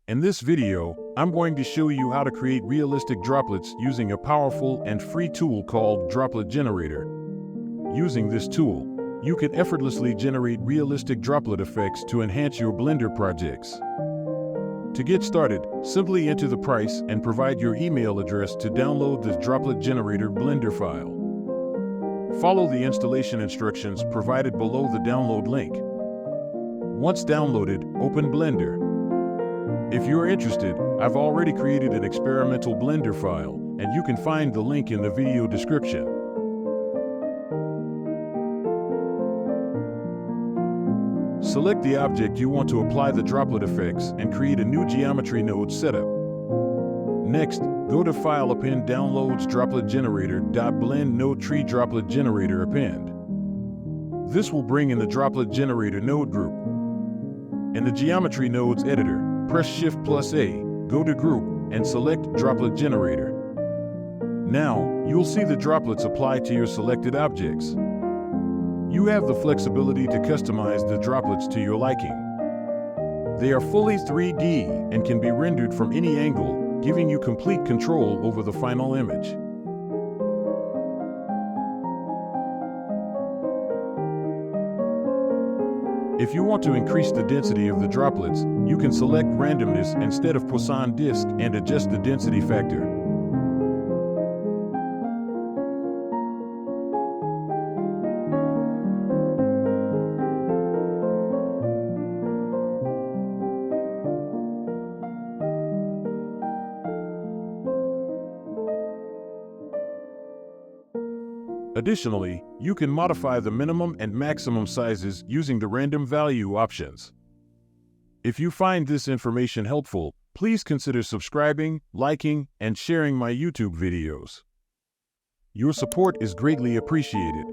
In this video, I'm going to show you how to create realistic droplets using a powerful and free tool called Droplet Generator. Using this tool, you can effortlessly generate realistic droplet effects to enhance your Blender projects. To get started, simply enter the price and provide your email address to download the Droplet Generator Blender file. Follow the installation instructions provided below the download link. Once downloaded, open Blender. If you're interested, I've already created an experimental Blender file, and you can find the link in the video description. Select the object you want to apply the droplet effects and create a new geometry node setup. Next, go to File, Append, Downloads, Droplet Generator, .blend node tree Droplet Generator append. This will bring in the Droplet Generator node group. In the Geometry Nodes editor, press Shift+A, go to Group, and select Droplet Generator. Now, you'll see the droplets apply to your selected objects. You have the flexibility to customize the droplets to your liking. They are fully 3D and can be rendered from any angle, giving you complete control over the final image. If you want to increase the density of the droplets, you can select randomness instead of Poisson disk and adjust the density factor. Additionally, you can modify the minimum and maximum sizes using the random value options. If you find this information helpful, please consider subscribing, liking, and sharing my YouTube videos. Your support is greatly appreciated.